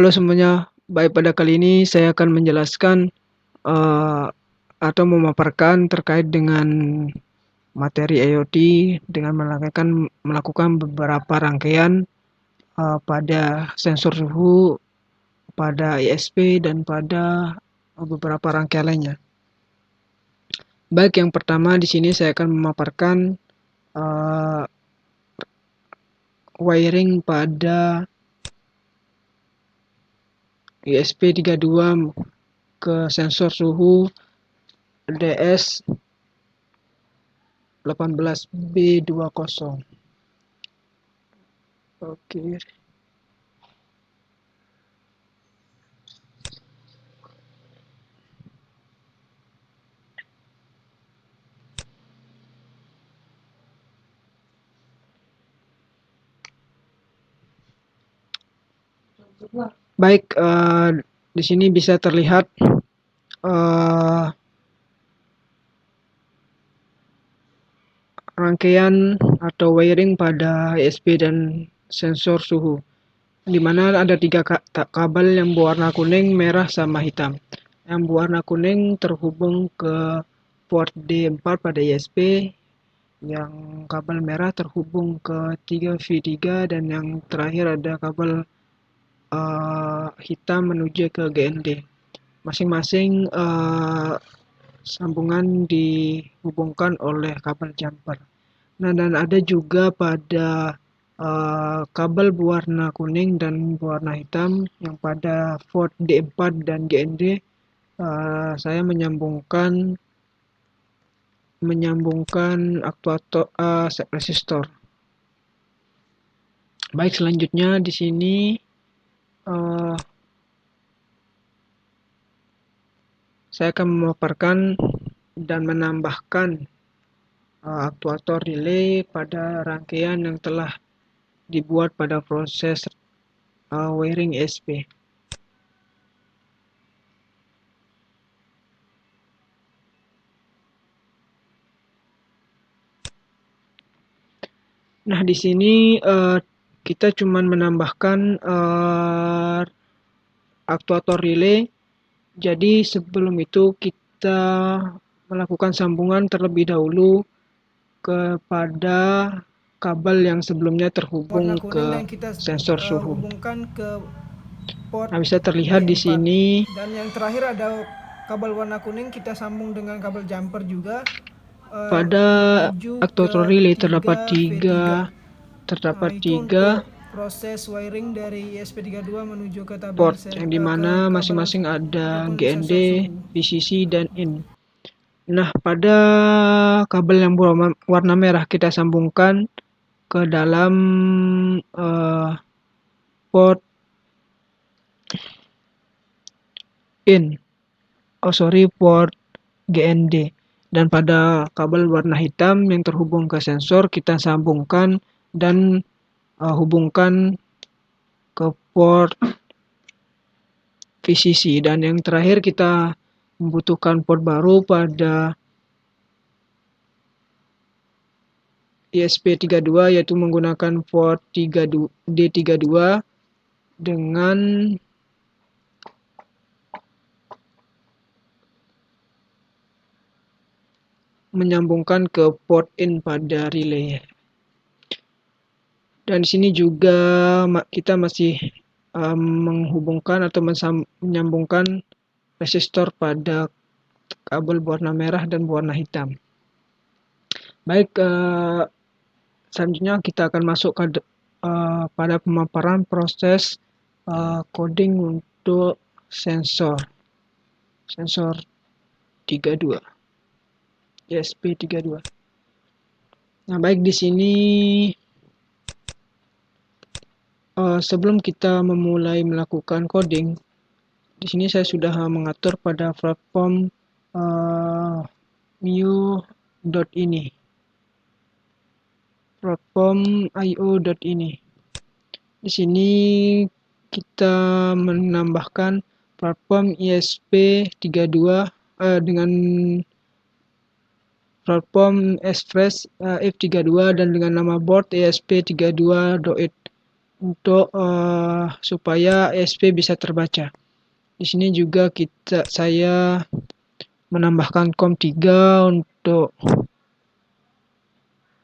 Halo semuanya, baik pada kali ini saya akan menjelaskan atau memaparkan terkait dengan materi IoT dengan melakukan beberapa rangkaian pada sensor suhu, pada ISP dan pada beberapa rangkaian lainnya. Baik, yang pertama di sini saya akan memaparkan wiring pada ISP32 ke sensor suhu DS 18B20. Oke. Baik, di sini bisa terlihat rangkaian atau wiring pada ISP dan sensor suhu, di mana ada 3 kabel yang berwarna kuning, merah, sama hitam. Yang berwarna kuning terhubung ke port D4 pada ISP, yang kabel merah terhubung ke 3V3, dan yang terakhir ada kabel hitam menuju ke GND. Masing-masing sambungan dihubungkan oleh kabel jumper. Nah, dan ada juga pada kabel berwarna kuning dan berwarna hitam yang pada port D4 dan GND saya menyambungkan aktuator resistor. Baik, selanjutnya di sini saya akan memaparkan dan menambahkan aktuator relay pada rangkaian yang telah dibuat pada proses wiring ISP. Nah, di sini kita cuma menambahkan aktuator relay. Jadi sebelum itu kita melakukan sambungan terlebih dahulu kepada kabel yang sebelumnya terhubung ke sensor suhu. Nah, bisa terlihat di sini. Dan yang terakhir ada kabel warna kuning kita sambung dengan kabel jumper juga. Pada aktuator relay terdapat tiga proses wiring dari ISP32 menuju ke tabel port, yang dimana masing-masing ada GND, VCC, dan IN. Nah, pada kabel yang berwarna merah kita sambungkan ke dalam port port GND. Dan pada kabel warna hitam yang terhubung ke sensor kita sambungkan dan hubungkan ke port VCC. Dan yang terakhir kita membutuhkan port baru pada ISP32, yaitu menggunakan port D32 dengan menyambungkan ke port in pada relay. Dan di sini juga kita masih menghubungkan atau menyambungkan resistor pada kabel berwarna merah dan berwarna hitam. Baik, selanjutnya kita akan masuk ke pada pemaparan proses coding untuk sensor 32, ISP32. Nah, baik, di sini sebelum kita memulai melakukan coding, di sini saya sudah mengatur pada platform io.ini. Di sini kita menambahkan platform ISP32 dengan platform Express F32 dan dengan nama board ISP32.8. untuk supaya ESP bisa terbaca. Di sini juga saya menambahkan COM3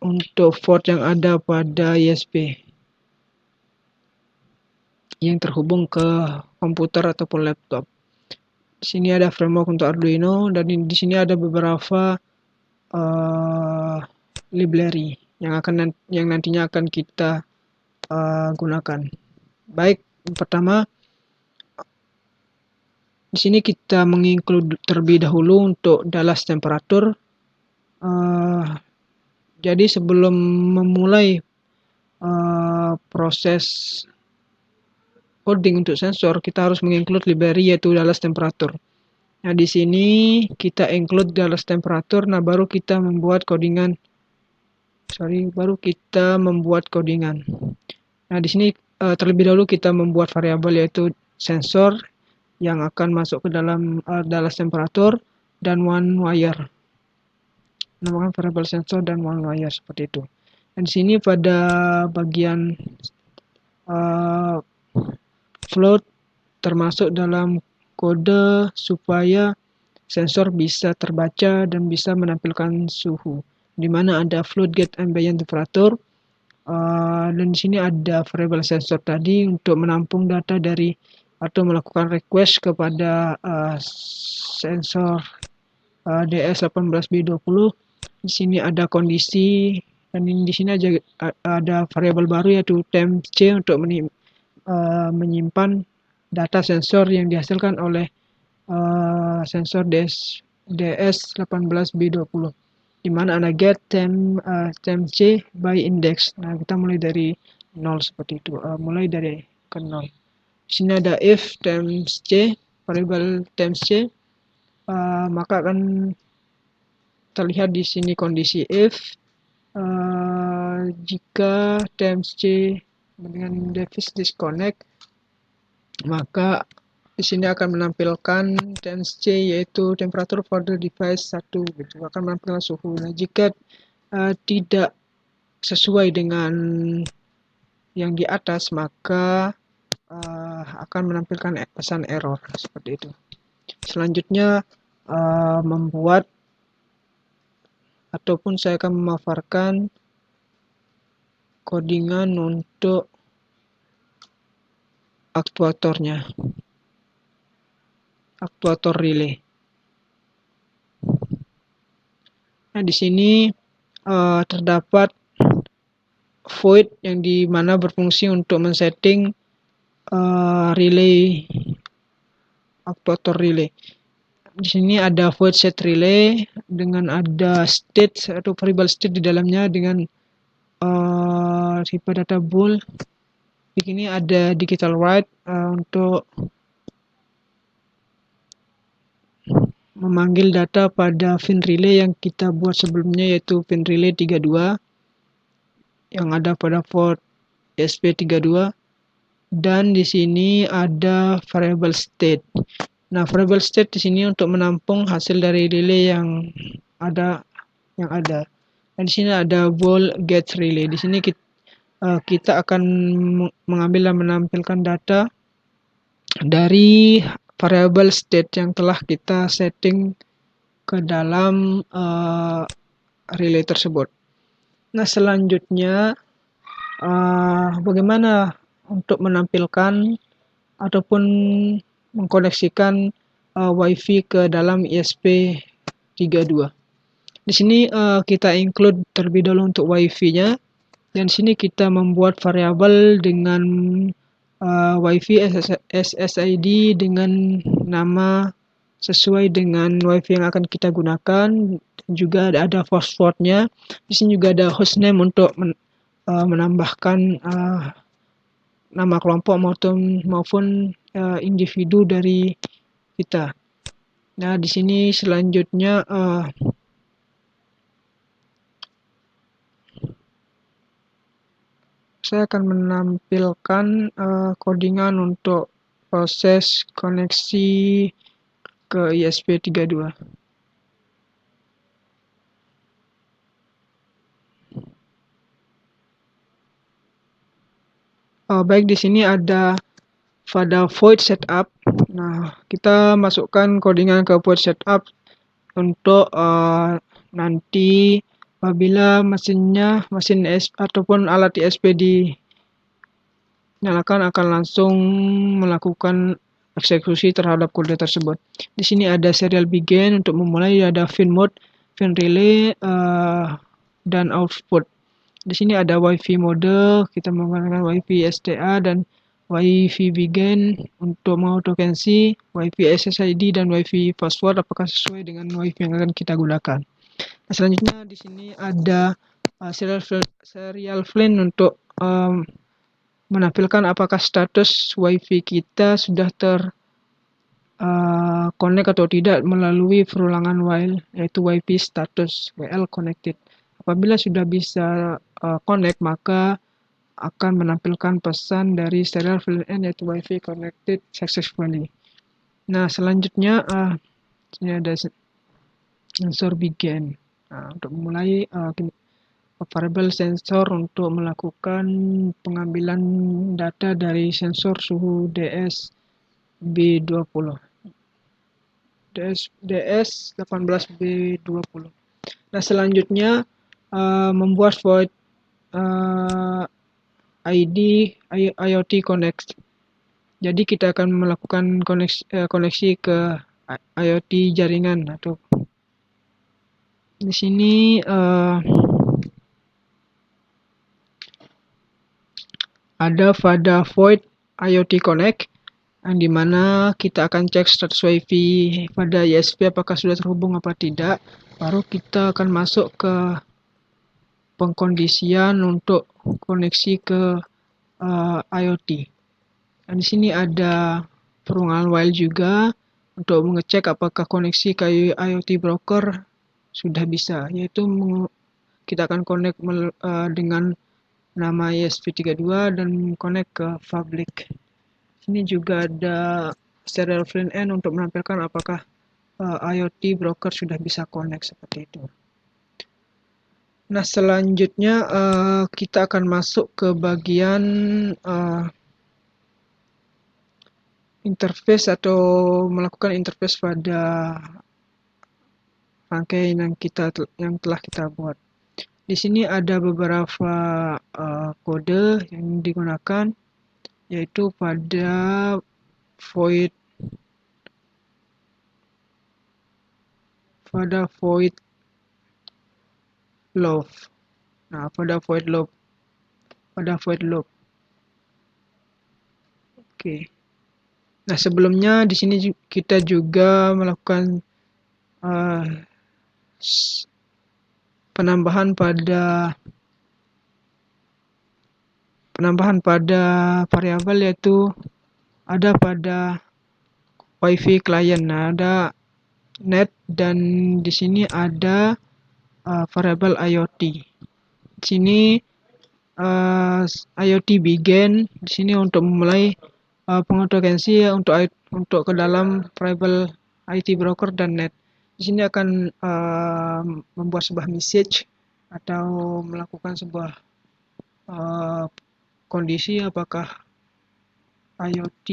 untuk port yang ada pada ESP yang terhubung ke komputer ataupun laptop. Di sini ada framework untuk Arduino, dan di sini ada beberapa library yang nantinya akan kita gunakan. Baik, pertama di sini kita menginclude terlebih dahulu untuk Dallas temperature. Jadi sebelum memulai proses coding untuk sensor, kita harus menginclude library yaitu Dallas temperature. Nah, di sini kita include Dallas temperature, nah baru kita membuat codingan. Nah, di sini terlebih dahulu kita membuat variabel yaitu sensor yang akan masuk ke dalam Dallas temperature dan one wire. Namakan variabel sensor dan one wire seperti itu. Dan di sini pada bagian float termasuk dalam kode supaya sensor bisa terbaca dan bisa menampilkan suhu, di mana ada float get ambient temperature, dan di sini ada variabel sensor tadi untuk menampung data dari atau melakukan request kepada sensor DS18B20. Di sini ada kondisi, dan di sini ada variabel baru yaitu tempc untuk menyimpan data sensor yang dihasilkan oleh sensor DS18B20, di mana ada get tempc by index. Nah, kita mulai dari 0 seperti itu, mulai dari ke 0. Di sini ada if tempc, variabel tempc, maka akan terlihat di sini kondisi if jika tempc dengan device disconnect, maka di sini akan menampilkan tempc yaitu temperature for the device 1 gitu, akan menampilkan suhu. Nah, jika tidak sesuai dengan yang di atas, maka akan menampilkan pesan error seperti itu. Selanjutnya membuat ataupun saya akan memaparkan codingan untuk aktuatornya, aktuator relay. Nah, di sini terdapat void yang dimana berfungsi untuk men-setting relay, aktuator relay. Di sini ada void set relay dengan ada state atau variable state di dalamnya dengan tipe data bool. Di sini ada digital write untuk memanggil data pada pin relay yang kita buat sebelumnya, yaitu pin relay 32 yang ada pada port ESP32. Dan di sini ada variable state. Nah, variable state di sini untuk menampung hasil dari relay yang ada. Dan di sini ada bool get relay. Di sini kita akan mengambil dan menampilkan data dari variable state yang telah kita setting ke dalam relay tersebut. Nah, selanjutnya bagaimana untuk menampilkan ataupun mengkoneksikan WiFi ke dalam ESP32. Di sini kita include terlebih dahulu untuk WiFi-nya, dan di sini kita membuat variabel dengan WiFi SSID dengan nama sesuai dengan WiFi yang akan kita gunakan. Juga ada password-nya. Di sini juga ada hostname untuk menambahkan nama kelompok maupun individu dari kita. Nah, di sini selanjutnya saya akan menampilkan codingan untuk proses koneksi ke ESP32. Baik, di sini ada pada void setup. Nah, kita masukkan codingan ke void setup untuk nanti apabila mesin ataupun alat ISP dinyalakan akan langsung melakukan eksekusi terhadap kode tersebut. Di sini ada serial begin untuk memulai, ada fin mode, fin relay, dan output. Di sini ada WiFi mode, kita menggunakan WiFi STA dan WiFi begin untuk mengautokensi, WiFi SSID dan WiFi password apakah sesuai dengan WiFi yang akan kita gunakan. Nah, selanjutnya di sini ada serial flan untuk menampilkan apakah status WiFi kita sudah connect atau tidak melalui perulangan while, yaitu WiFi status WL connected. Apabila sudah bisa connect, maka akan menampilkan pesan dari serial VLAN yaitu WiFi connected successfully. Nah, selanjutnya ini ada sensor begin. Nah, untuk memulai variable sensor untuk melakukan pengambilan data dari sensor suhu DS B20. DS 18B20. Nah, selanjutnya membuat void ID IoT Connect. Jadi kita akan melakukan koneksi ke IoT jaringan atau di sini ada pada void IoT Connect yang dimana kita akan cek status WiFi pada ISP apakah sudah terhubung apa tidak. Baru kita akan masuk ke pengkondisian untuk koneksi ke IoT. Dan di sini ada perulangan while juga untuk mengecek apakah koneksi ke IoT broker sudah bisa, yaitu kita akan connect dengan nama ESP32 dan connect ke public. Sini juga ada serial front end untuk menampilkan apakah IoT broker sudah bisa connect seperti itu. Nah, selanjutnya kita akan masuk ke bagian interface atau melakukan interface pada rangkaian yang telah kita buat. Di sini ada beberapa kode yang digunakan, yaitu pada void loop. Nah, pada void loop. Oke. Nah, sebelumnya di sini kita juga melakukan penambahan pada variabel, yaitu ada pada WiFi client. Nah, ada net dan di sini ada variabel IoT. Di sini IoT begin di sini untuk memulai pengautokensi untuk ke dalam variabel IT broker dan net. Di sini akan membuat sebuah message atau melakukan sebuah kondisi apakah IoT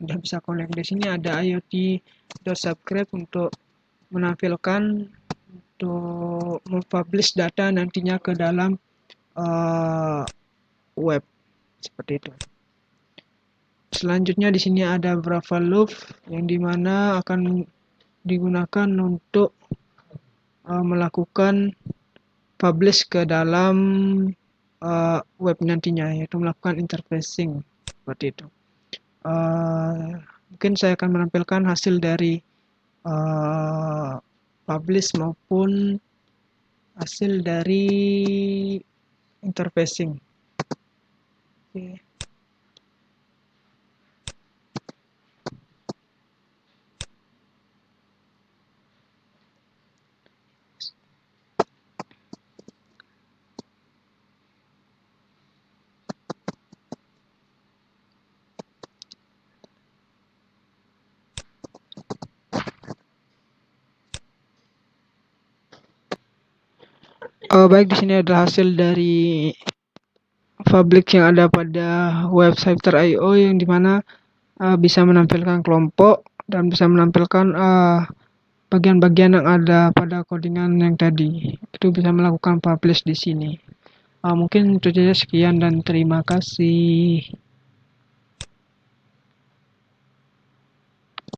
sudah bisa connect. Di sini ada IoT.subscribe untuk menampilkan untuk mempublish data nantinya ke dalam web seperti itu. Selanjutnya di sini ada beberapa loop yang dimana akan digunakan untuk melakukan publish ke dalam web nantinya, yaitu melakukan interfacing seperti itu. Mungkin saya akan menampilkan hasil dari publish maupun hasil dari interfacing. Okay. Baik, di sini adalah hasil dari public yang ada pada website Cypher.io yang dimana bisa menampilkan kelompok dan bisa menampilkan bagian-bagian yang ada pada codingan yang tadi. Itu bisa melakukan publish di sini. Mungkin itu saja, sekian dan terima kasih.